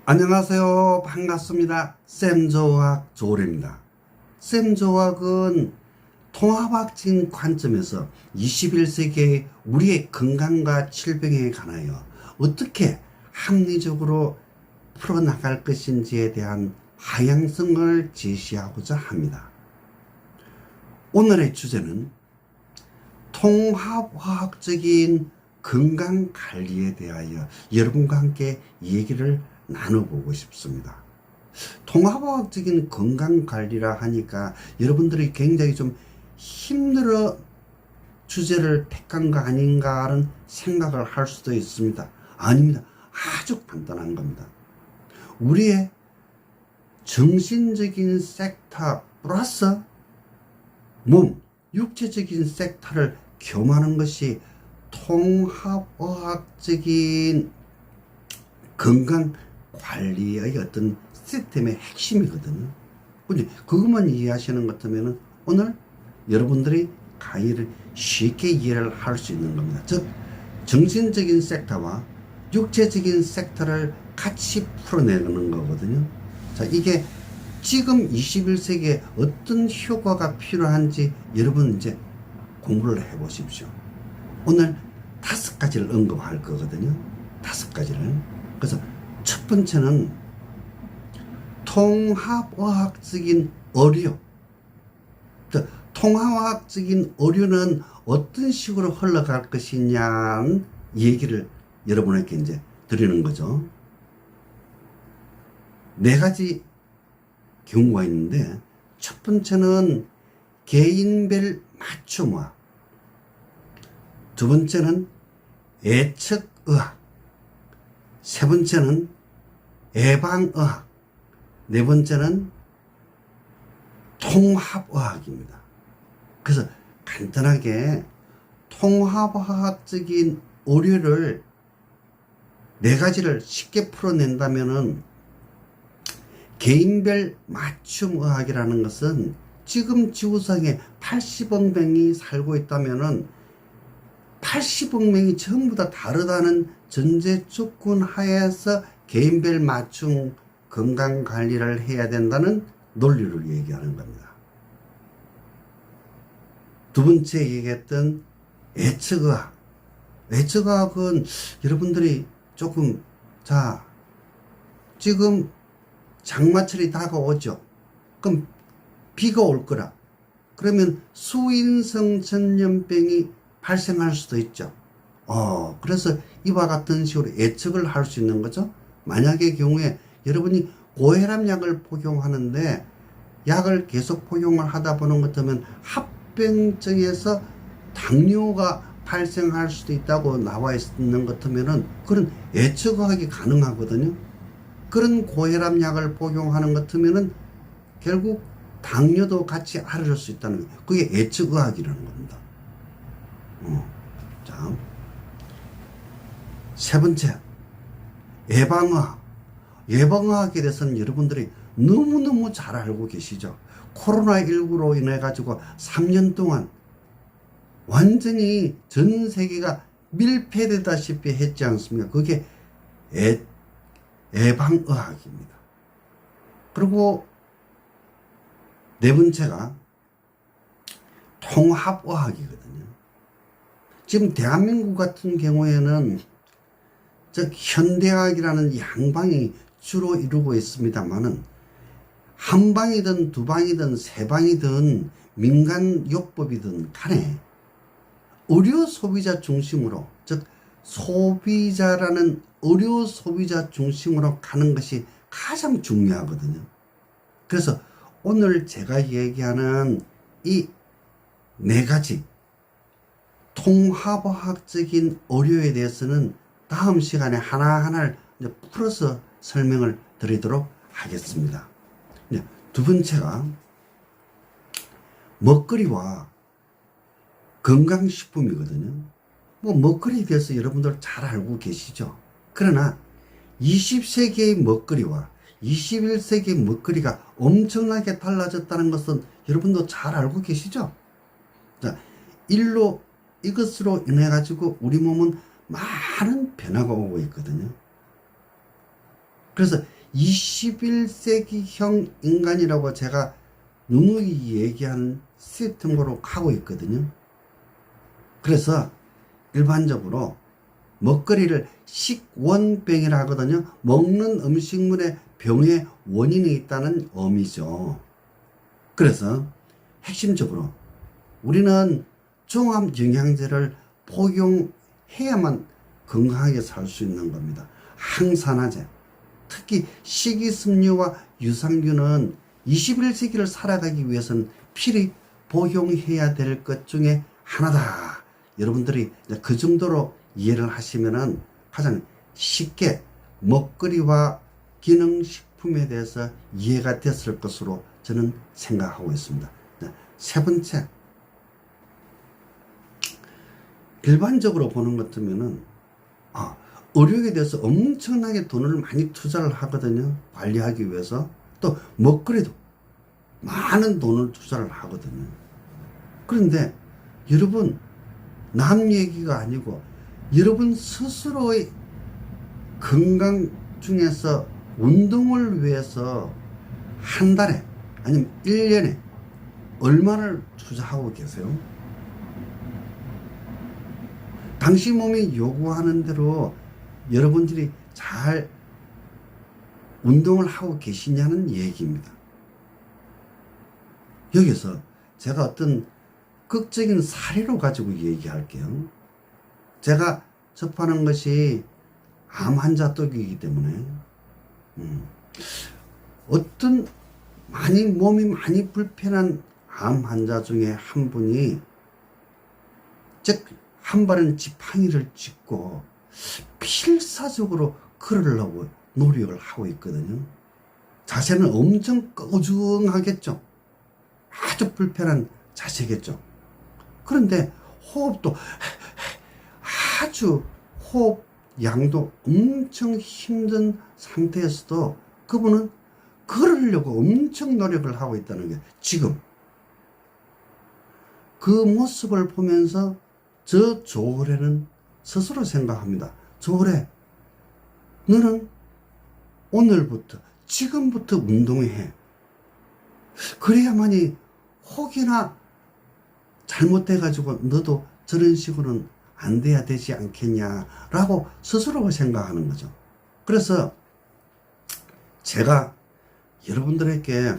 안녕하세요. 반갑습니다. 쌤조학 조울입니다. 쌤조학은 통합학적인 관점에서 21세기의 우리의 건강과 질병에 관하여 어떻게 합리적으로 풀어나갈 것인지에 대한 방향성을 제시하고자 합니다. 오늘의 주제는 통합화학적인 건강관리에 대하여 여러분과 함께 얘기를 나눠보고 싶습니다. 통합화학적인 건강관리라 하니까 여러분들이 굉장히 좀 힘들어 주제를 택한 거 아닌가 하는 생각을 할 수도 있습니다. 아닙니다. 아주 간단한 겁니다. 우리의 정신적인 섹터 플러스 몸, 육체적인 섹터를 겸하는 것이 통합화학적인 건강관리의 어떤 시스템의 핵심이거든요. 근데 그것만 이해하시는 것 같으면 오늘 여러분들이 강의를 쉽게 이해를 할 수 있는 겁니다. 즉, 정신적인 섹터와 육체적인 섹터를 같이 풀어내는 거거든요. 자, 이게 지금 21세기에 어떤 효과가 필요한지 여러분 이제 공부를 해 보십시오. 오늘 5가지를 언급할 거거든요. 5가지를. 그래서 첫 번째는 통합화학적인 어류. 통합화학적인 어류는 어떤 식으로 흘러갈 것이냐는 얘기를 여러분에게 이제 드리는 거죠. 4가지 경우가 있는데, 첫 번째는 개인별 맞춤화, 두 번째는 예측의학, 세 번째는 예방의학, 네 번째는 통합의학입니다. 그래서 간단하게 통합화학적인 오류를 4가지를 쉽게 풀어낸다면은, 개인별 맞춤의학이라는 것은 지금 지구상에 80억 명이 살고 있다면은 80억 명이 전부 다 다르다는 전제 조건 하에서 개인별 맞춤 건강관리를 해야 된다는 논리를 얘기하는 겁니다. 두 번째 얘기했던 예측의학. 예측의학은 여러분들이 조금, 자, 지금 장마철이 다가오죠. 그럼 비가 올 거라. 그러면 수인성 전염병이 발생할 수도 있죠. 그래서 이와 같은 식으로 예측을 할 수 있는 거죠. 만약의 경우에 여러분이 고혈압 약을 복용하는데 약을 계속 복용을 하다 보는 것 같으면 합병증에서 당뇨가 발생할 수도 있다고 나와 있는 것 같으면은 그런 예측하기 가능하거든요. 그런 고혈압 약을 복용하는 것 같으면은 결국 당뇨도 같이 앓을 수 있다는 거예요. 그게 예측의학이라는 겁니다. 자, 세 번째, 예방의학. 예방의학에 대해서는 여러분들이 너무너무 잘 알고 계시죠. 코로나19로 인해 가지고 3년 동안 완전히 전 세계가 밀폐되다시피 했지 않습니까? 그게 예방의학입니다. 그리고 네 번째가 통합의학이거든요. 지금 대한민국 같은 경우에는 현대의학이라는 양방이 주로 이루고 있습니다만은 한 방이든 두 방이든 세 방이든 민간요법이든 간에 의료 소비자 중심으로, 즉 소비자라는 의료 소비자 중심으로 가는 것이 가장 중요하거든요. 그래서 오늘 제가 얘기하는 이 4가지 통합화학적인 의료에 대해서는 다음 시간에 하나하나를 풀어서 설명을 드리도록 하겠습니다. 두 번째가 먹거리와 건강식품이거든요. 먹거리에 대해서 여러분들 잘 알고 계시죠? 그러나 20세기의 먹거리와 21세기 먹거리가 엄청나게 달라졌다는 것은 여러분도 잘 알고 계시죠? 자, 이것으로 인해 가지고 우리 몸은 많은 변화가 오고 있거든요. 그래서 21세기형 인간이라고 제가 누누이 얘기하는 시스템으로 가고 있거든요. 그래서 일반적으로 먹거리를 식원병이라 하거든요. 먹는 음식물에 병의 원인이 있다는 의미죠. 그래서 핵심적으로 우리는 종합 영양제를 복용해야만 건강하게 살 수 있는 겁니다. 항산화제, 특히 식이섬유와 유산균은 21세기를 살아가기 위해서는 필히 복용해야 될 것 중에 하나다. 여러분들이 그 정도로 이해를 하시면은 가장 쉽게 먹거리와 기능식품에 대해서 이해가 됐을 것으로 저는 생각하고 있습니다. 세 번째, 일반적으로 보는 것 같으면은 의료에 대해서 엄청나게 돈을 많이 투자를 하거든요. 관리하기 위해서. 또 먹거리도 많은 돈을 투자를 하거든요. 그런데 여러분, 남 얘기가 아니고 여러분 스스로의 건강 중에서 운동을 위해서 한 달에 아니면 1년에 얼마를 투자하고 계세요? 당신 몸이 요구하는 대로 여러분들이 잘 운동을 하고 계시냐는 얘기입니다. 여기서 제가 어떤 극적인 사례로 가지고 얘기할게요. 제가 접하는 것이 암 환자 쪽이기 때문에 어떤 몸이 많이 불편한 암 환자 중에 한 분이 즉 한 발은 지팡이를 짚고 필사적으로 걸으려고 노력을 하고 있거든요. 자세는 엄청 꺼중하겠죠. 아주 불편한 자세겠죠. 그런데 호흡도 아주 호흡 양도 엄청 힘든 상태에서도 그분은 걸으려고 엄청 노력을 하고 있다는 게 지금 그 모습을 보면서 저 조을에는 스스로 생각합니다. 조을에 너는 오늘부터 지금부터 운동해. 그래야만이 혹이나 잘못돼가지고 너도 저런 식으로는 안 돼야 되지 않겠냐라고 스스로 생각하는 거죠. 그래서 제가 여러분들에게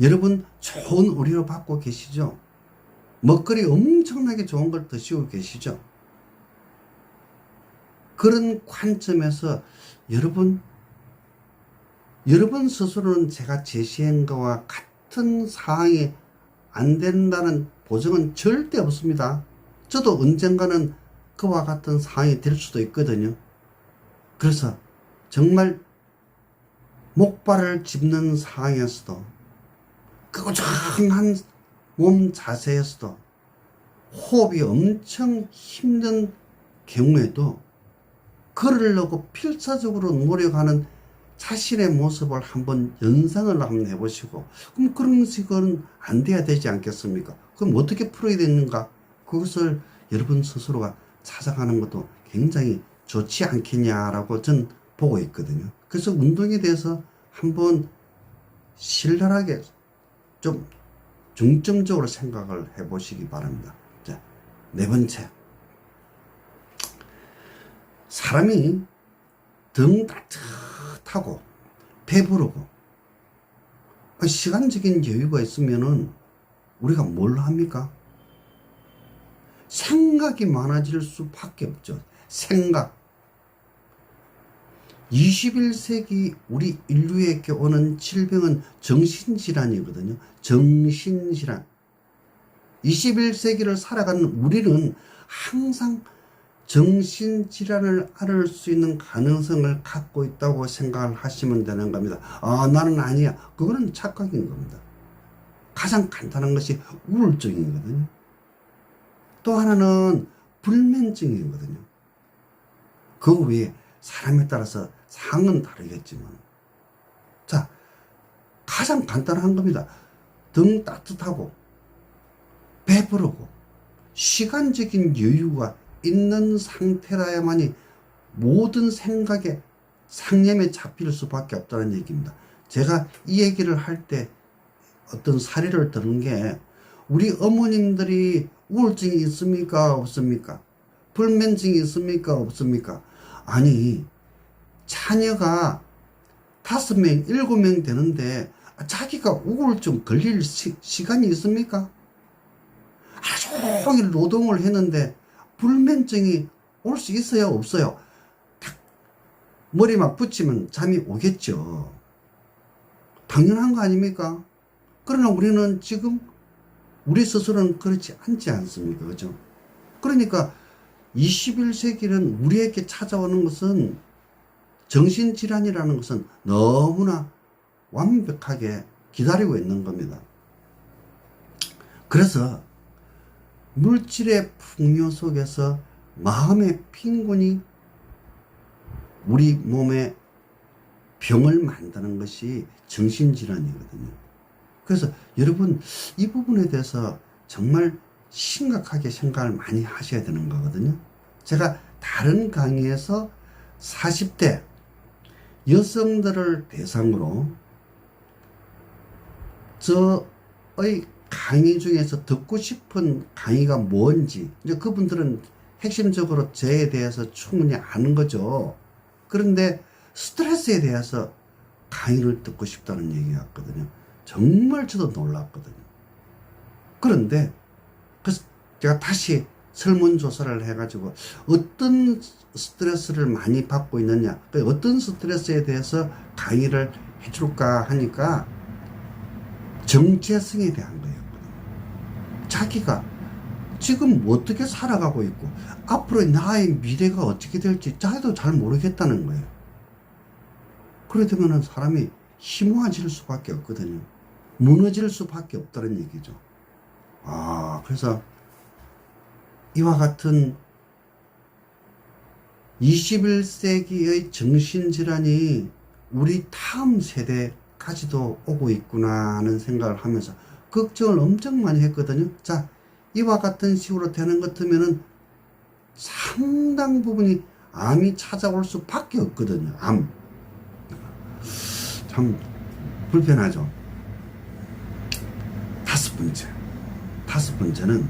여러분 좋은 의료 받고 계시죠? 먹거리 엄청나게 좋은 걸 드시고 계시죠? 그런 관점에서 여러분 스스로는 제가 제시한 것과 같은 상황이 안 된다는 보장은 절대 없습니다. 저도 언젠가는 그와 같은 상황이 될 수도 있거든요. 그래서 정말 목발을 짚는 상황에서도 끄고정한 몸 자세에서도 호흡이 엄청 힘든 경우에도 걸으려고 필사적으로 노력하는 자신의 모습을 한번 연상을 한번 해보시고, 그럼 그런 식은 안 돼야 되지 않겠습니까? 그럼 어떻게 풀어야 되는가? 그것을 여러분 스스로가 찾아가는 것도 굉장히 좋지 않겠냐라고 전 보고 있거든요. 그래서 운동에 대해서 한번 신랄하게 좀 중점적으로 생각을 해보시기 바랍니다. 자, 네 번째. 사람이 등 따뜻하고 배부르고 시간적인 여유가 있으면은 우리가 뭘 합니까? 생각이 많아질 수밖에 없죠. 생각. 21세기 우리 인류에게 오는 질병은 정신질환이거든요. 정신질환. 21세기를 살아가는 우리는 항상 정신질환을 앓을 수 있는 가능성을 갖고 있다고 생각을 하시면 되는 겁니다. 나는 아니야. 그거는 착각인 겁니다. 가장 간단한 것이 우울증이거든요. 또 하나는 불면증이거든요. 그 외에 사람에 따라서 상은 다르겠지만, 자, 가장 간단한 겁니다. 등 따뜻하고 배부르고 시간적인 여유가 있는 상태라야만이 모든 생각에 상념에 잡힐 수밖에 없다는 얘기입니다. 제가 이 얘기를 할 때 어떤 사례를 드는 게, 우리 어머님들이 우울증이 있습니까? 없습니까? 불면증이 있습니까? 없습니까? 아니, 자녀가 5명, 7명 되는데 자기가 우울증 걸릴 시간이 있습니까? 하루 종일 노동을 했는데 불면증이 올 수 있어요? 없어요? 딱 머리만 붙이면 잠이 오겠죠. 당연한 거 아닙니까? 그러나 우리는 지금 우리 스스로는 그렇지 않지 않습니까? 그죠? 그러니까 21세기는 우리에게 찾아오는 것은, 정신질환이라는 것은 너무나 완벽하게 기다리고 있는 겁니다. 그래서 물질의 풍요 속에서 마음의 빈곤이 우리 몸에 병을 만드는 것이 정신질환이거든요. 그래서 여러분, 이 부분에 대해서 정말 심각하게 생각을 많이 하셔야 되는 거거든요. 제가 다른 강의에서 40대 여성들을 대상으로 저의 강의 중에서 듣고 싶은 강의가 뭔지, 이제 그분들은 핵심적으로 저에 대해서 충분히 아는 거죠. 그런데 스트레스에 대해서 강의를 듣고 싶다는 얘기였거든요. 정말 저도 놀랐거든요. 그런데 그래서 제가 다시 설문조사를 해가지고 어떤 스트레스를 많이 받고 있느냐, 어떤 스트레스에 대해서 강의를 해줄까 하니까 정체성에 대한 거였거든요. 자기가 지금 어떻게 살아가고 있고 앞으로 나의 미래가 어떻게 될지 자기도 잘 모르겠다는 거예요. 그래 되면 사람이 희무해질 수밖에 없거든요. 무너질 수밖에 없다는 얘기죠. 그래서 이와 같은 21세기의 정신질환이 우리 다음 세대까지도 오고 있구나 하는 생각을 하면서 걱정을 엄청 많이 했거든요. 자, 이와 같은 식으로 되는 것 같으면은 상당 부분이 암이 찾아올 수밖에 없거든요. 암. 참 불편하죠. 다섯 번째는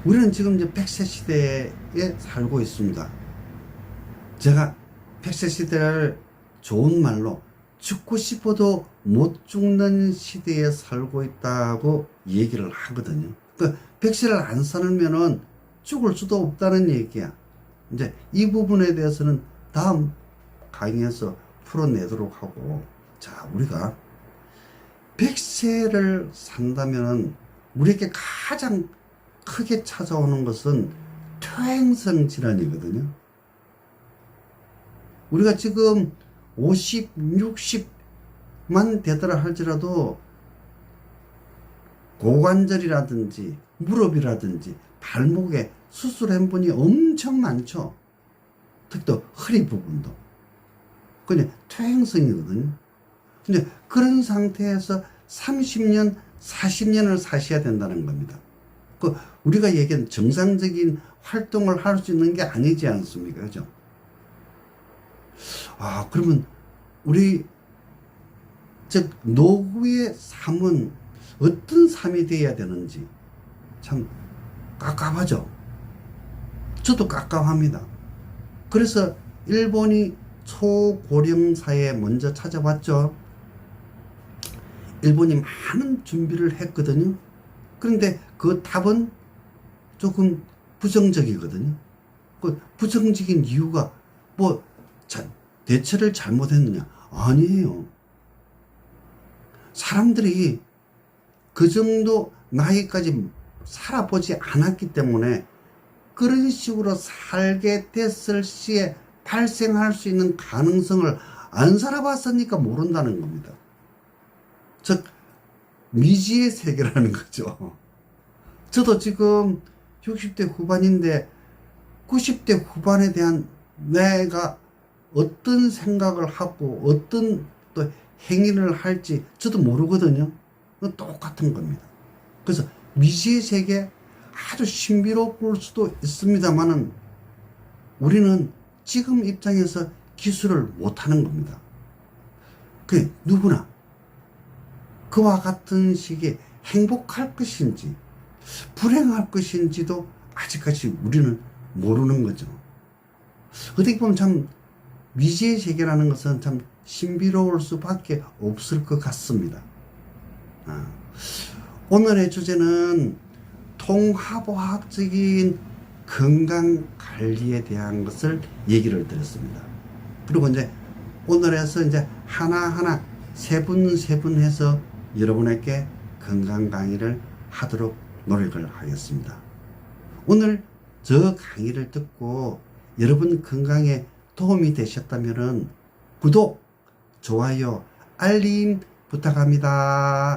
우리는 지금 이제 100세 시대에 살고 있습니다. 제가 100세 시대를 좋은 말로 죽고 싶어도 못 죽는 시대에 살고 있다고 얘기를 하거든요. 그러니까 100세를 안 살면은 죽을 수도 없다는 얘기야. 이제 이 부분에 대해서는 다음 강의에서 풀어내도록 하고, 자, 우리가 100세를 산다면 우리에게 가장 크게 찾아오는 것은 퇴행성 질환이거든요. 우리가 지금 50, 60만 되더라 할지라도 고관절이라든지 무릎이라든지 발목에 수술한 분이 엄청 많죠. 특히 또 허리 부분도. 그냥 퇴행성이거든요. 근데 그런 상태에서 30년, 40년을 사셔야 된다는 겁니다. 우리가 얘기한 정상적인 활동을 할 수 있는 게 아니지 않습니까? 그죠? 그러면 우리, 즉, 노후의 삶은 어떤 삶이 되어야 되는지 참 깝깝하죠. 저도 깝깝합니다. 그래서 일본이 초고령사에 먼저 찾아왔죠. 일본이 많은 준비를 했거든요. 그런데 그 답은 조금 부정적이거든요. 그 부정적인 이유가 대처를 잘못했느냐? 아니에요. 사람들이 그 정도 나이까지 살아보지 않았기 때문에 그런 식으로 살게 됐을 시에 발생할 수 있는 가능성을 안 살아봤으니까 모른다는 겁니다. 즉, 미지의 세계라는 거죠. 저도 지금 60대 후반인데 90대 후반에 대한 내가 어떤 생각을 하고 어떤 또 행위를 할지 저도 모르거든요. 똑같은 겁니다. 그래서 미지의 세계, 아주 신비로울 수도 있습니다만은 우리는 지금 입장에서 기술을 못하는 겁니다. 그 누구나 그와 같은 시기에 행복할 것인지 불행할 것인지도 아직까지 우리는 모르는 거죠. 어떻게 보면 참 미지의 세계라는 것은 참 신비로울 수밖에 없을 것 같습니다. 오늘의 주제는 통합화학적인 건강관리에 대한 것을 얘기를 드렸습니다. 그리고 이제 오늘에서 이제 하나하나 세분세분해서 여러분에게 건강 강의를 하도록 노력을 하겠습니다. 오늘 저 강의를 듣고 여러분 건강에 도움이 되셨다면 구독, 좋아요, 알림 부탁합니다.